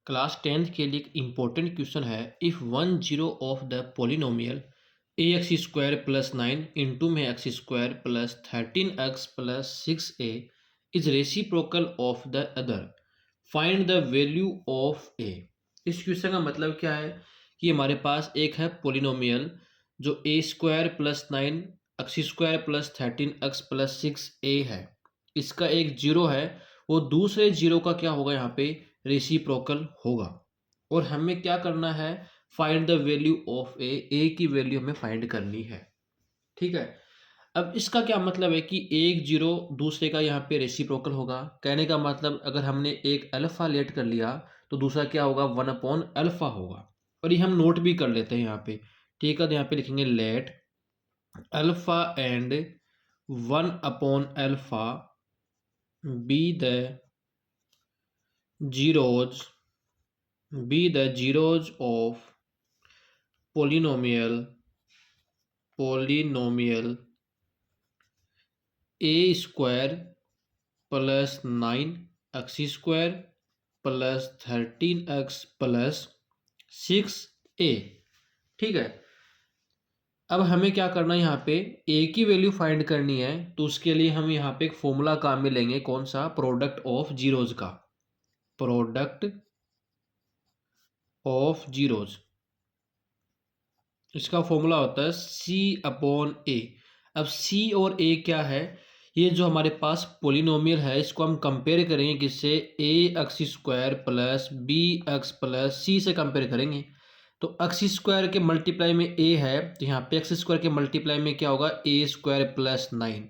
Class 10th के लिए एक इम्पोर्टेंट क्वेश्चन है। If one zero of the polynomial a x square plus 9 into में x square plus 13x plus 6a is reciprocal of the other, find the value of a. इस question का मतलब क्या है कि हमारे पास एक है पोलिनोमियल जो a square plus 9 x square plus 13x plus 6a है। इसका एक जीरो है, वो दूसरे जीरो का क्या होगा यहाँ पे रेसिप्रोकल होगा। और हमें क्या करना है, फाइंड द वैल्यू ऑफ ए की वैल्यू हमें फाइंड करनी है। ठीक है, अब इसका क्या मतलब है कि एक जीरो दूसरे का यहाँ पे रेसिप्रोकल होगा। कहने का मतलब अगर हमने एक अल्फा लेट कर लिया तो दूसरा क्या होगा, 1/अल्फा होगा। और ये हम नोट भी कर लेते हैं यहाँ पे। ठीक है, तो यहाँ पे लिखेंगे लेट अल्फा एंड 1/अल्फा be the zeros of polynomial a square plus 9x square plus 13x plus 6a। ठीक है, अब हमें क्या करना है, यहाँ पे a की वैल्यू फाइंड करनी है। तो उसके लिए हम यहाँ पे एक फॉर्मूला काम में लेंगे, कौन सा, प्रोडक्ट ऑफ जीरोज का। प्रोडक्ट ऑफ जीरोज, इसका फॉर्मूला होता है C/A। अब C और A क्या है, ये जो हमारे पास पोलिनोमियल है इसको हम कंपेयर करेंगे किससे, ax square plus bx plus c से कंपेयर करेंगे। तो एक्स स्क्वायर के मल्टीप्लाई में a है, तो यहाँ पे एक्स स्क्वायर के मल्टीप्लाई में क्या होगा, a स्क्वायर प्लस 9,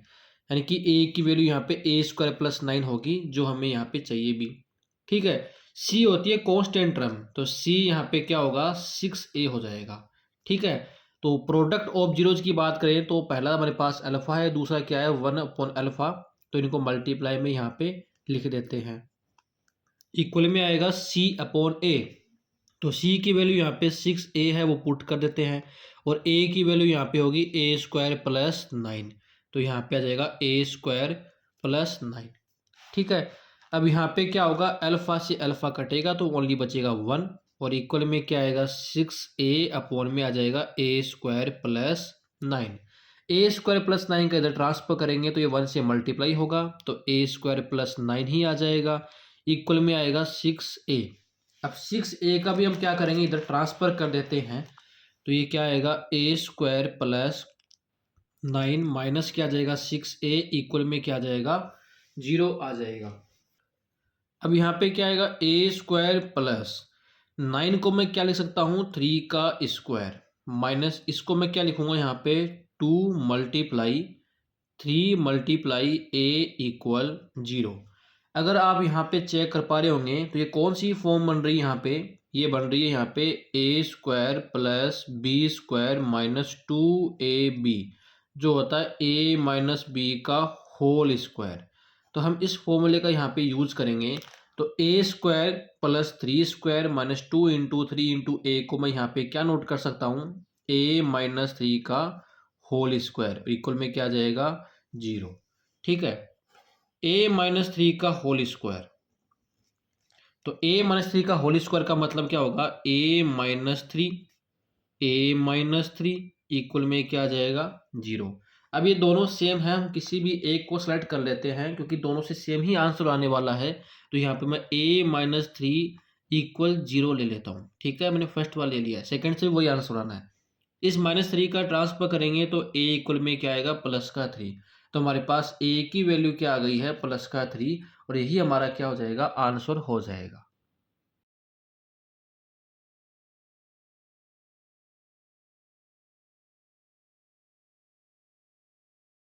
यानी कि a की वैल्यू यहाँ पे a स्क्वायर प्लस 9 होगी, जो हमें यहाँ पे चाहिए भी। ठीक है, c होती है कांस्टेंट टर्म, तो c यहाँ पे क्या होगा, 6a हो जाएगा। ठीक है, तो प्रोडक्ट ऑफ जीरोज की बात करें तो पहला हमारे पास अल्फा है, दूसरा क्या है, 1/अल्फा। तो इनको मल्टीप्लाई में यहाँ पे लिख देते हैं, इक्वल में आएगा C/A। तो C की वैल्यू यहाँ पे 6a है, वो पुट कर देते हैं। और a की वैल्यू यहाँ पे होगी a स्क्वायर प्लस 9, तो यहाँ पे आ जाएगा a स्क्वायर प्लस 9। ठीक है, अब यहाँ पे क्या होगा, अल्फा से अल्फा कटेगा तो ओनली बचेगा 1, और इक्वल में क्या आएगा, 6a अपॉन में आ जाएगा a square plus 9। a square plus 9 का इधर ट्रांसफर करेंगे तो ये 1 से मल्टीप्लाई होगा, तो a स्क्वायर प्लस 9 ही आ जाएगा, इक्वल में आएगा 6a। अब 6a का भी हम क्या करेंगे, इधर ट्रांसफर कर देते हैं, तो ये क्या आएगा, a स्क्वायर प्लस 9 माइनस क्या आ जाएगा, 6a, इक्वल में क्या आ जाएगा, 0 आ जाएगा। अब यहाँ पे क्या आएगा, a स्क्वायर प्लस 9 को मैं क्या लिख सकता हूँ, 3 का स्क्वायर, माइनस इसको मैं क्या लिखूंगा यहाँ पे, 2 मल्टीप्लाई 3 मल्टीप्लाई a इक्वल 0। अगर आप यहाँ पे चेक कर पा रहे होंगे तो ये कौन सी फॉर्म बन रही है, यहाँ पे ये बन रही है यहाँ पे a square plus B square minus 2ab, जो होता है a माइनस बी का होल स्क्वायर। तो हम इस फॉर्मूले का यहाँ पे यूज करेंगे, तो a square plus 3 square minus 2 into 3 into a को मैं यहाँ पे क्या नोट कर सकता हूँ, a माइनस 3 का होल स्क्वायर, इक्वल में क्या आ जाएगा, 0। ठीक है, a माइनस 3 का होल स्क्वायर, तो a माइनस 3 का होल स्क्वायर का मतलब क्या होगा, a माइनस 3 इक्वल में क्या आ जाएगा, 0। अब ये दोनों सेम है, हम किसी भी एक को सेलेक्ट कर लेते हैं क्योंकि दोनों से सेम ही आंसर आने वाला है। तो यहाँ पे मैं a माइनस 3 इक्वल 0 ले लेता हूँ। ठीक है, मैंने फर्स्ट वाला ले लिया, सेकंड से वही आंसर आना है। इस माइनस 3 का ट्रांसफर करेंगे तो a इक्वल में क्या आएगा, प्लस का 3। तो हमारे पास a की वैल्यू क्या आ गई है, प्लस का 3, और यही हमारा क्या हो जाएगा, आंसर हो जाएगा।